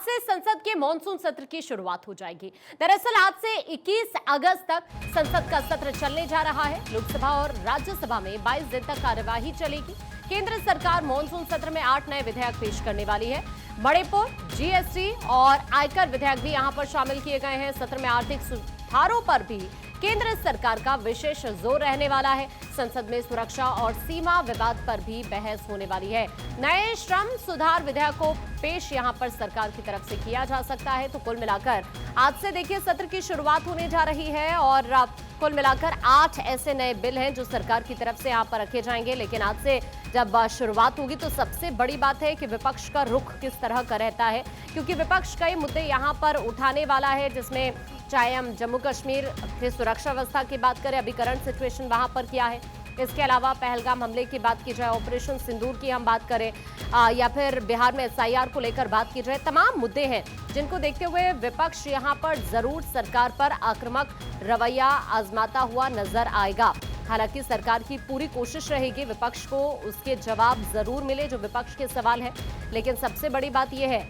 से संसद के मॉनसून सत्र की शुरुआत हो जाएगी। दरअसल आज से 21 अगस्त तक संसद का सत्र चलने जा रहा है। लोकसभा और राज्यसभा में 22 दिन तक कार्यवाही चलेगी। केंद्र सरकार मॉनसून सत्र में 8 नए विधेयक पेश करने वाली है। मणिपुर, जीएसटी और आयकर विधेयक भी यहां पर शामिल किए गए हैं। सत्र में आर्थिक सुधारों पर भी केंद्र सरकार का विशेष जोर रहने वाला है। संसद में सुरक्षा और सीमा विवाद पर भी बहस होने वाली है। नए श्रम सुधार विधेयक को पेश यहां पर सरकार की तरफ से किया जा सकता है। तो कुल मिलाकर आज से देखिए सत्र की शुरुआत होने जा रही है और कुल मिलाकर 8 ऐसे नए बिल हैं जो सरकार की तरफ से यहां पर रखे जाएंगे। लेकिन आज से जब शुरुआत होगी तो सबसे बड़ी बात है कि विपक्ष का रुख किस तरह का रहता है, क्योंकि विपक्ष कई मुद्दे यहां पर उठाने वाला है, जिसमें चाहे हम जम्मू कश्मीर की सुरक्षा व्यवस्था की बात करें, अभी करंट सिचुएशन वहां पर क्या है, इसके अलावा पहलगाम हमले की बात की जाए, ऑपरेशन सिंदूर की हम बात करें या फिर बिहार में एसआईआर को लेकर बात की जाए, तमाम मुद्दे हैं जिनको देखते हुए विपक्ष यहां पर जरूर सरकार पर आक्रामक रवैया आजमाता हुआ नजर आएगा। हालांकि सरकार की पूरी कोशिश रहेगी विपक्ष को उसके जवाब जरूर मिले जो विपक्ष के सवाल है। लेकिन सबसे बड़ी बात यह है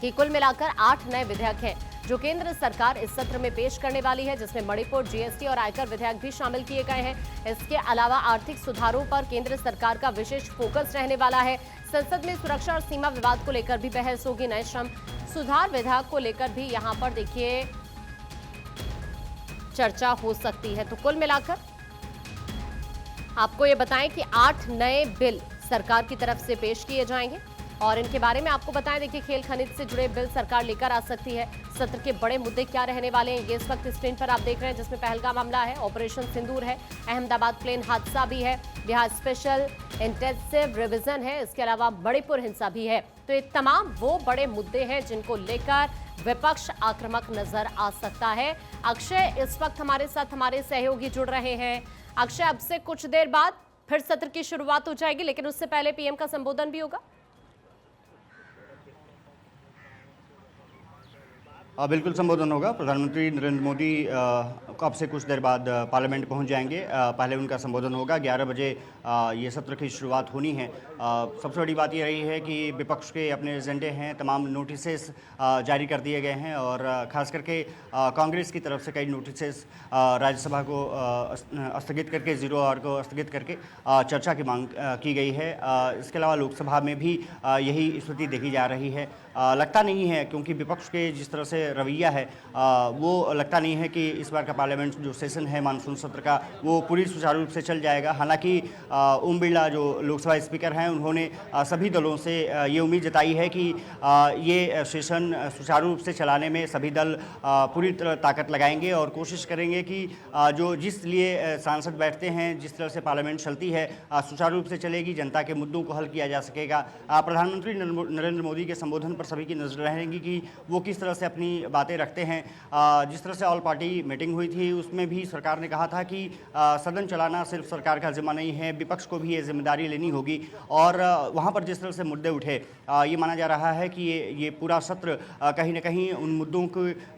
कि कुल मिलाकर 8 नए विधेयक हैं जो केंद्र सरकार इस सत्र में पेश करने वाली है, जिसमें मणिपुर, जीएसटी और आयकर विधेयक भी शामिल किए गए हैं। इसके अलावा आर्थिक सुधारों पर केंद्र सरकार का विशेष फोकस रहने वाला है। संसद में सुरक्षा और सीमा विवाद को लेकर भी बहस होगी। नए श्रम सुधार विधेयक को लेकर भी यहां पर देखिए चर्चा हो सकती है। तो कुल मिलाकर आपको ये बताएं कि 8 नए बिल सरकार की तरफ से पेश किए जाएंगे और इनके बारे में आपको बताएं, देखिए खेल खनिज से जुड़े बिल सरकार लेकर आ सकती है। सत्र के बड़े मुद्दे क्या रहने वाले हैं ये इस वक्त स्क्रीन पर आप देख रहे हैं, जिसमें पहलगाम हमला है, ऑपरेशन सिंदूर है, अहमदाबाद प्लेन हादसा भी है, बिहार स्पेशल इंटेंसिव रिवीजन है, इसके अलावा मणिपुर हिंसा भी है। तो ये तमाम वो बड़े मुद्दे हैं जिनको लेकर विपक्ष आक्रामक नजर आ सकता है। अक्षय इस वक्त हमारे साथ हमारे सहयोगी जुड़ रहे हैं। अक्षय, अब से कुछ देर बाद फिर सत्र की शुरुआत हो जाएगी, लेकिन उससे पहले पीएम का संबोधन भी होगा। बिल्कुल संबोधन होगा। प्रधानमंत्री नरेंद्र मोदी अब से कुछ देर बाद पार्लियामेंट पहुंच जाएंगे। पहले उनका संबोधन होगा। 11 बजे ये सत्र की शुरुआत होनी है। सबसे बड़ी बात ये रही है कि विपक्ष के अपने एजेंडे हैं, तमाम नोटिसेस जारी कर दिए गए हैं और ख़ास करके कांग्रेस की तरफ से कई नोटिसेस राज्यसभा को स्थगित करके 0 आवर को स्थगित करके चर्चा की मांग की गई है। इसके अलावा लोकसभा में भी यही स्थिति देखी जा रही है। लगता नहीं है, क्योंकि विपक्ष के जिस तरह से रवैया है वो लगता नहीं है कि इस बार का पार्लियामेंट जो सेशन है मानसून सत्र का वो पूरी सुचारू रूप से चल जाएगा। हालांकि ओम बिरला जो लोकसभा स्पीकर हैं उन्होंने सभी दलों से ये उम्मीद जताई है कि ये सेशन सुचारू रूप से चलाने में सभी दल पूरी तरह ताकत लगाएंगे और कोशिश करेंगे कि जो जिस लिए सांसद बैठते हैं, जिस तरह से पार्लियामेंट चलती है सुचारू रूप से चलेगी, जनता के मुद्दों को हल किया जा सकेगा। प्रधानमंत्री नरेंद्र मोदी के संबोधन पर सभी की नजर रहेंगी कि वो किस तरह से अपनी बातें रखते हैं। जिस तरह से ऑल पार्टी मीटिंग हुई थी उसमें भी सरकार ने कहा था कि सदन चलाना सिर्फ सरकार का जिम्मा नहीं है, विपक्ष को भी ये जिम्मेदारी लेनी होगी। और वहाँ पर जिस तरह से मुद्दे उठे, ये माना जा रहा है कि ये पूरा सत्र कहीं ना कहीं उन मुद्दों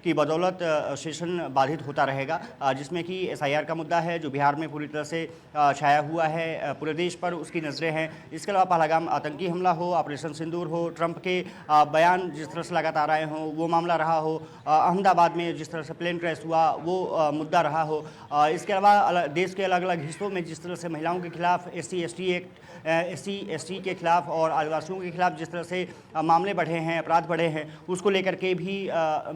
की बदौलत सेशन बाधित होता रहेगा, जिसमें कि एसआईआर का मुद्दा है जो बिहार में पूरी तरह से छाया हुआ है, पूरे देश पर उसकी नज़रें हैं। इसके अलावा पहलगाम आतंकी हमला हो, ऑपरेशन सिंदूर हो, ट्रंप के बयान जिस तरह से लगातार आए हों वो मामला रहा हो, अहमदाबाद में जिस तरह से प्लेन क्रैश हुआ वो मुद्दा रहा हो, इसके अलावा देश के अलग अलग हिस्सों में जिस तरह से महिलाओं के खिलाफ एससी एसटी के खिलाफ और आदिवासियों के खिलाफ जिस तरह से मामले बढ़े हैं, अपराध बढ़े हैं, उसको लेकर के भी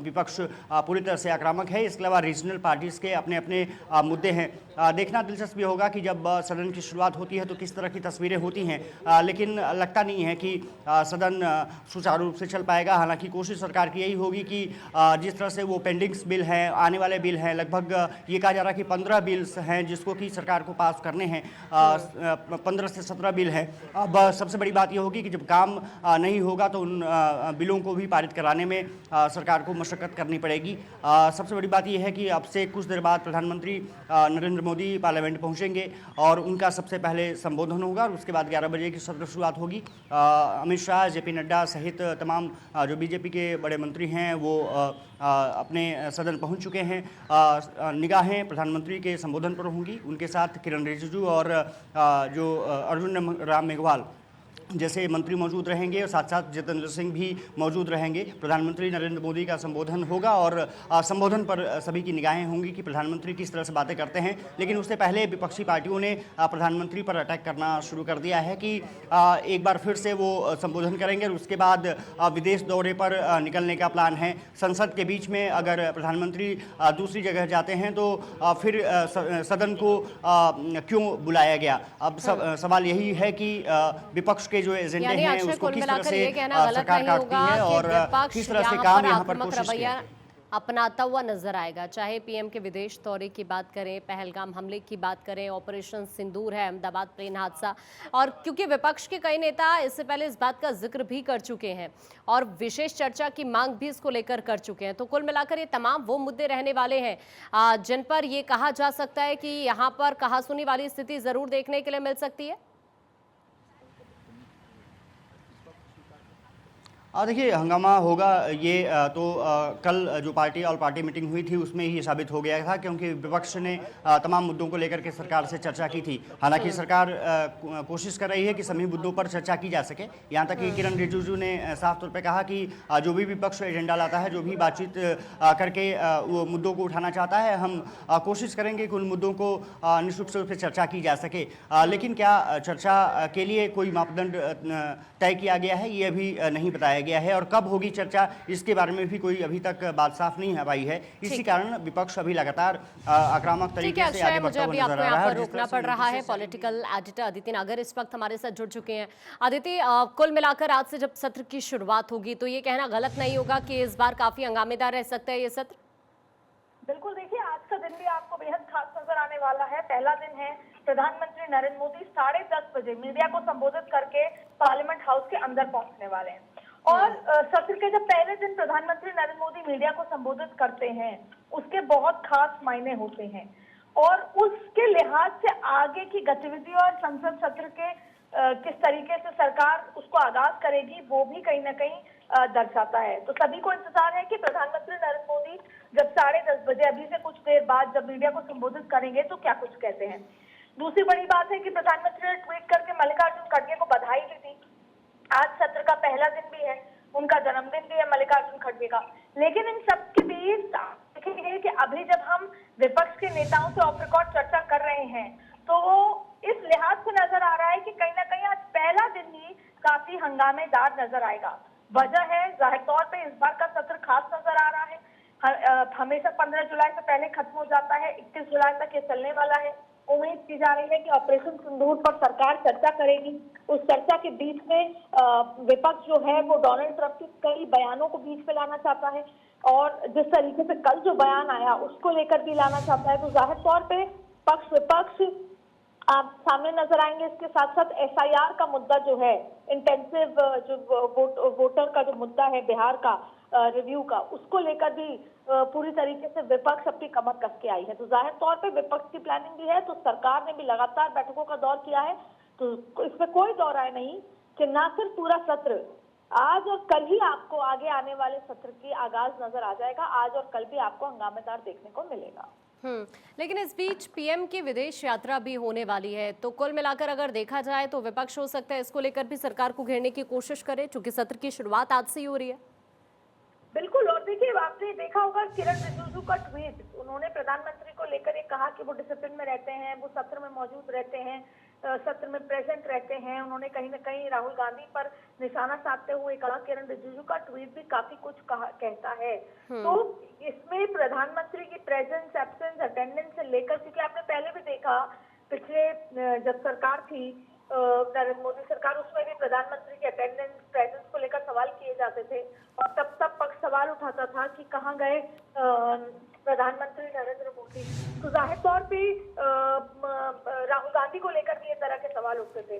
विपक्ष पूरी तरह से आक्रामक है। इसके अलावा रीजनल पार्टीज़ के अपने अपने मुद्दे हैं। देखना दिलचस्प होगा कि जब सदन की शुरुआत होती है तो किस तरह की तस्वीरें होती हैं, लेकिन लगता नहीं है कि सदन सुचारू रूप से चल पाएगा। हालांकि कोशिश सरकार की यही होगी कि जिस तरह से वो पेंडिंग्स बिल हैं, आने वाले बिल हैं, लगभग ये कहा जा रहा है कि 15 बिल्स हैं जिसको कि सरकार को पास करने हैं, 15 से 17 बिल हैं। अब सबसे बड़ी बात ये होगी कि जब काम नहीं होगा तो उन बिलों को भी पारित कराने में सरकार को मशक्कत करनी पड़ेगी। सबसे बड़ी बात ये है कि अब से कुछ देर बाद प्रधानमंत्री नरेंद्र मोदी पार्लियामेंट पहुंचेंगे और उनका सबसे पहले संबोधन होगा और उसके बाद 11 बजे की सत्र शुरुआत होगी। अमित शाह, जेपी नड्डा सहित तमाम जो बीजेपी के बड़े मंत्री हैं वो अपने सदन पहुंच चुके हैं। निगाहें प्रधानमंत्री के संबोधन पर होंगी, उनके साथ किरण रिजिजू और जो अर्जुन राम मेघवाल जैसे मंत्री मौजूद रहेंगे और साथ साथ जितेंद्र सिंह भी मौजूद रहेंगे। प्रधानमंत्री नरेंद्र मोदी का संबोधन होगा और संबोधन पर सभी की निगाहें होंगी कि प्रधानमंत्री किस तरह से बातें करते हैं। लेकिन उससे पहले विपक्षी पार्टियों ने प्रधानमंत्री पर अटैक करना शुरू कर दिया है कि एक बार फिर से वो संबोधन करेंगे और उसके बाद विदेश दौरे पर निकलने का प्लान है। संसद के बीच में अगर प्रधानमंत्री दूसरी जगह जाते हैं तो फिर सदन को क्यों बुलाया गया। अब सवाल यही है कि विपक्ष के जो एजेंडे हैं उसको किस तरह से सरकार काटती है और किस तरह से काम यहाँ पर कोशिश की है। अपनाता हुआ नजर आएगा, चाहे पीएम के विदेश दौरे की बात करें, पहलगाम हमले की बात करें, ऑपरेशन सिंदूर है, अहमदाबाद प्लेन हादसा, और क्योंकि विपक्ष के कई नेता इससे पहले इस बात का जिक्र भी कर चुके हैं और विशेष चर्चा की मांग भी इसको लेकर कर चुके हैं, तो कुल मिलाकर ये तमाम वो मुद्दे रहने वाले हैं जिन पर ये कहा जा सकता है कि यहाँ पर कहासुनी वाली स्थिति जरूर देखने के लिए मिल सकती है। देखिए, हंगामा होगा ये तो कल जो पार्टी ऑल पार्टी मीटिंग हुई थी उसमें ही साबित हो गया था, क्योंकि विपक्ष ने तमाम मुद्दों को लेकर के सरकार से चर्चा की थी। हालांकि सरकार कोशिश कर रही है कि सभी मुद्दों पर चर्चा की जा सके। यहाँ तक कि किरण रिजिजू ने साफ तौर पे कहा कि जो भी विपक्ष एजेंडा लाता है, जो भी बातचीत करके वो मुद्दों को उठाना चाहता है, हम कोशिश करेंगे कि उन मुद्दों को निश्चित रूप से चर्चा की जा सके। लेकिन क्या चर्चा के लिए कोई मापदंड तय किया गया है, ये अभी नहीं बताया गया है, और कब होगी चर्चा इसके बारे में भी कोई अभी तक बात साफ नहीं है पाई है। इसी कारण विपक्ष अभी लगातार आक्रामक तरीके से आगे बढ़ता हुआ नजर आ रहा है। रोकना पड़ रहा है। पॉलिटिकल एडिटर अदिति नागर इस वक्त हमारे साथ जुड़ चुके हैं। अदिति, कुल मिलाकर आज से जब सत्र की शुरुआत होगी तो ये कहना गलत नहीं होगा कि इस बार काफी हंगामेदार रह सकता है ये सत्र। बिल्कुल, देखिए आज का दिन भी आपको बेहद खास नजर आने वाला है। पहला दिन है, प्रधानमंत्री नरेंद्र मोदी 10:30 बजे मीडिया को संबोधित करके पार्लियामेंट हाउस के अंदर पहुंचने वाले हैं। और सत्र के जब पहले दिन प्रधानमंत्री नरेंद्र मोदी मीडिया को संबोधित करते हैं, उसके बहुत खास मायने होते हैं और उसके लिहाज से आगे की गतिविधि और संसद सत्र के किस तरीके से सरकार उसको आगाज करेगी वो भी कहीं ना कहीं दर्शाता है। तो सभी को इंतजार है कि प्रधानमंत्री नरेंद्र मोदी जब 10:30 बजे, अभी से कुछ देर बाद, जब मीडिया को संबोधित करेंगे तो क्या कुछ कहते हैं। दूसरी बड़ी बात है कि प्रधानमंत्री ने ट्वीट करके मल्लिकार्जुन खड़गे को बधाई दी थी। आज सत्र का पहला दिन भी है, उनका जन्मदिन भी है मल्लिकार्जुन खड़गे का। लेकिन इन सब के बीच देखेंगे कि अभी जब हम विपक्ष के नेताओं से ऑफ रिकॉर्ड चर्चा कर रहे हैं तो वो इस लिहाज से नजर आ रहा है कि कहीं ना कहीं आज पहला दिन ही काफी हंगामेदार नजर आएगा। वजह है, जाहिर तौर पे इस बार का सत्र खास नजर आ रहा है। हमेशा 15 जुलाई से पहले खत्म हो जाता है, 31 जुलाई तक ये चलने वाला है। उम्मीद की जा रही है कि ऑपरेशन सिंदूर पर सरकार चर्चा करेगी। उस चर्चा के बीच में विपक्ष जो है वो डोनाल्ड ट्रंप के कई बयानों को बीच में लाना चाहता है और जिस तरीके से कल जो बयान आया उसको लेकर भी लाना चाहता है। तो जाहिर तौर पे पक्ष विपक्ष आप सामने नजर आएंगे। इसके साथ साथ एसआईआर का मुद्दा जो है, इंटेंसिव जो वोटर का जो मुद्दा है बिहार का रिव्यू का, उसको लेकर भी पूरी तरीके से विपक्ष अपनी कमर कस के आई है। तो जाहिर तौर पे विपक्ष की प्लानिंग भी है। तो सरकार ने भी लगातार बैठकों का दौर किया है। तो इसमें कोई दौर है नहीं कि ना सिर्फ पूरा सत्र आज और कल ही आपको आगे आने वाले सत्र की आगाज नजर आ जाएगा। आज और कल भी आपको हंगामेदार देखने को मिलेगा। लेकिन इस बीच पीएम की विदेश यात्रा भी होने वाली है, तो कुल मिलाकर अगर देखा जाए तो विपक्ष हो सकता है इसको लेकर भी सरकार को घेरने की कोशिश करे, क्योंकि सत्र की शुरुआत आज से ही हो रही है। बिल्कुल, और देखिए आपने देखा होगा किरण रिजिजू का ट्वीट, उन्होंने प्रधानमंत्री को लेकर ये कहा कि वो डिसिप्लिन में रहते हैं, वो सत्र में मौजूद रहते हैं, सत्र में प्रेजेंट रहते हैं। उन्होंने कहीं ना कहीं राहुल गांधी पर निशाना साधते हुए कहा। किरण रिजिजू का ट्वीट भी काफी कुछ कहता है। तो इसमें प्रधानमंत्री की प्रेजेंस, एब्सेंस, अटेंडेंस से लेकर, क्योंकि आपने पहले भी देखा पिछले जब सरकार थी नरेंद्र मोदी सरकार, उसमें भी प्रधानमंत्री की अटेंडेंस, प्रेजेंस को लेकर सवाल किए जाते थे और तब सब पक्ष सवाल उठाता था कि कहाँ गए प्रधानमंत्री नरेंद्र मोदी। तो जाहिर तौर पे राहुल गांधी को लेकर भी ये तरह के सवाल उठते थे।